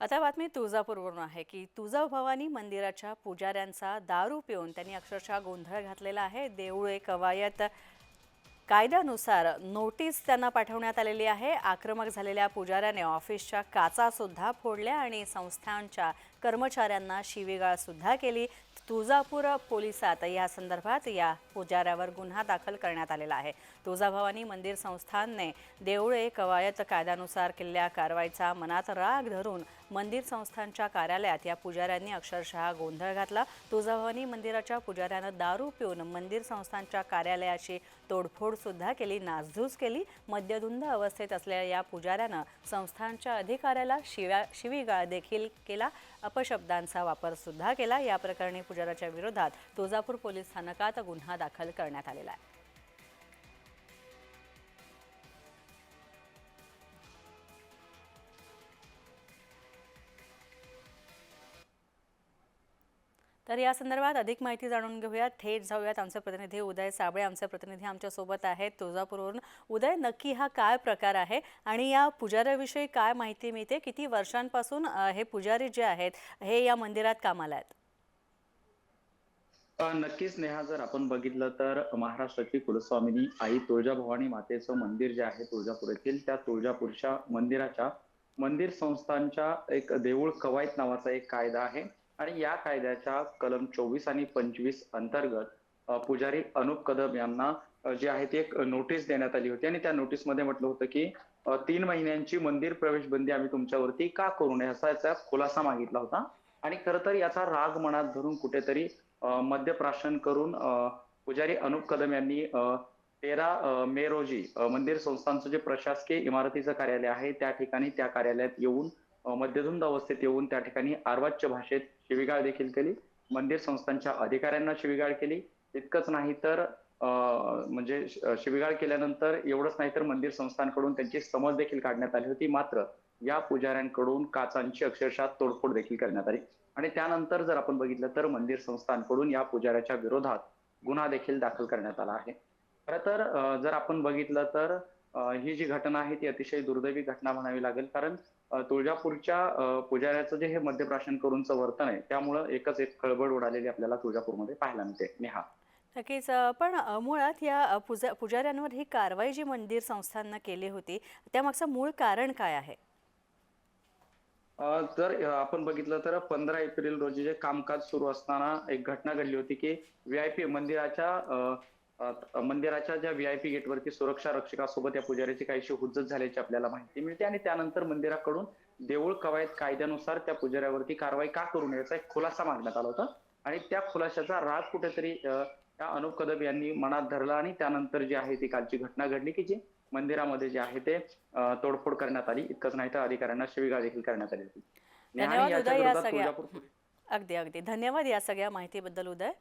आता बातमी तुळजापूरवरून आहे की तुळजाभवानी मंदिराच्या पुजाऱ्यांचा दारू पिऊन त्यांनी अक्षरशः गोंधळ घातलेला आहे। देऊळे कवायत कायद्यानुसार नोटीस त्यांना पाठवण्यात आलेली आहे। आक्रमक झालेल्या पुजाऱ्याने ऑफिसच्या काचा सुद्धा फोडल्या आणि संस्थांच्या कर्मचाऱ्यांना शिवीगाळ सुद्धा केली। तुळजापूर पोलिसात या संदर्भात या पुजाऱ्यावर गुन्हा दाखल करण्यात आलेला आहे। तुळजाभवानी मंदिर संस्थानने देऊळे कवायत कायद्यानुसार केलेल्या कारवाईचा मनात राग धरून मंदिर संस्थानच्या कार्यालयात या पुजाऱ्यांनी अक्षरशः गोंधळ घातला। तुळजाभवानी मंदिराच्या पुजाऱ्यानं दारू पिऊन मंदिर संस्थानच्या कार्यालयाची तोडफोड सुद्धा केली, नासधूस केली। मद्यधुंद अवस्थेत असलेल्या या पुजाऱ्यानं संस्थानच्या अधिकाऱ्याला शिवीगाळ देखील केला, अपशब्दांचा वापर सुद्धा केला। या प्रकरणी पुजाऱ्याच्या विरोधात तुळजापूर पोलीस स्थानकात गुन्हा दाखल करण्यात आलेला आहे। तर या संदर्भात अधिक माहिती जाणून घेऊयात। थेट जाऊयात आमचे प्रतिनिधी उदय साबळे आमचे प्रतिनिधी आमच्या सोबत आहेत तुळजापूरवरून। उदय, नक्की हा काय प्रकार आहे आणि या पुजाऱ्याविषयी काय माहिती मिळते? किती वर्षांपासून हे पुजारी जे आहेत हे या मंदिरात कामाला आहेत? नक्कीच नेहा, जर आपण बघितलं तर महाराष्ट्राची कुलस्वामिनी आई तुळजाभवानी मातेचं मंदिर जे आहे तुळजापूर येथील, त्या तुळजापूरच्या मंदिराच्या मंदिर संस्थांच्या एक देऊळ कवायत नावाचा एक कायदा आहे आणि या कायद्याच्या कलम 24 आणि 25 अंतर्गत पुजारी अनुप कदम यांना जे आहे ते एक नोटीस देण्यात आली होती आणि त्या नोटीसमध्ये म्हटलं होतं की 3 महिन्यांची मंदिर प्रवेश बंदी आम्ही तुमच्यावरती का करू नये असा याचा खुलासा मागितला होता। आणि खरं तर याचा राग मनात धरून कुठेतरी मद्यप्राशन करून पुजारी अनुप कदम यांनी 13 मे रोजी मंदिर संस्थानचं जे प्रशासकीय इमारतीचं कार्यालय आहे त्या ठिकाणी त्या कार्यालयात येऊन मद्यधुंद अवस्थेत येऊन त्या ठिकाणी अर्वाच्य भाषेत शिवीगाळ देखील केली। मंदिर संस्थांच्या अधिकाऱ्यांना शिवीगाळ केली। इतकंच नाही तर म्हणजे शिवीगाळ केल्यानंतर एवढंच नाही तर मंदिर संस्थांकडून त्यांची समज देखील काढण्यात आली होती। मात्र या पुजाऱ्यांकडून काचांची अक्षरशः तोडफोड देखील करण्यात आली आणि त्यानंतर जर आपण बघितलं तर मंदिर संस्थांकडून या पुजाऱ्याच्या विरोधात गुन्हा देखील दाखल करण्यात आला आहे। खरं तर जर आपण बघितलं तर ही जी घटना आहे ती अतिशय दुर्दैवी घटना म्हणावी लागेल, कारण तुळजापूरच्या पुजाऱ्याचं जे हे मद्यप्राशन करूनचं वर्तन आहे त्यामुळं एकच एक खळबळ उडालेली आपल्याला तुळजापूरमध्ये पाहायला मिळते नेहा। नक्कीच, पण मुळात या पुजाऱ्यांवर ही कारवाई जी मंदिर संस्थांना केली होती त्यामागचं मूळ कारण काय आहे? जर आपण बघितलं तर 15 एप्रिल रोजी जे कामकाज सुरू असताना एक घटना घडली होती की व्हीआयपी मंदिराच्या ज्या व्हीआयपी गेटवरती सुरक्षा रक्षकासोबत या पुजाऱ्याची काहीशी हुज्जत झाल्याची आपल्याला माहिती मिळते आणि त्यानंतर मंदिराकडून देऊळ कवायत कायद्यानुसार त्या पुजाऱ्यावरती कारवाई का करू नये याचा एक खुलासा मागण्यात आला होता आणि त्या खुलाशाचा राग कुठेतरी त्या अनुप कदम यांनी मनात धरला आणि त्यानंतर जी आहे ती कालची घटना घडली की जी मंदिरामध्ये जे आहे ते तोडफोड करण्यात आली। इतकंच नाही तर अधिकाऱ्यांना शिवीगाळ देखील करण्यात आली होती। नेहा, आणि धन्यवाद याच्या उदय या विरोधात सगळ्या तुळजापूर अगदी अगदी धन्यवाद या सगळ्या माहितीबद्दल उदय।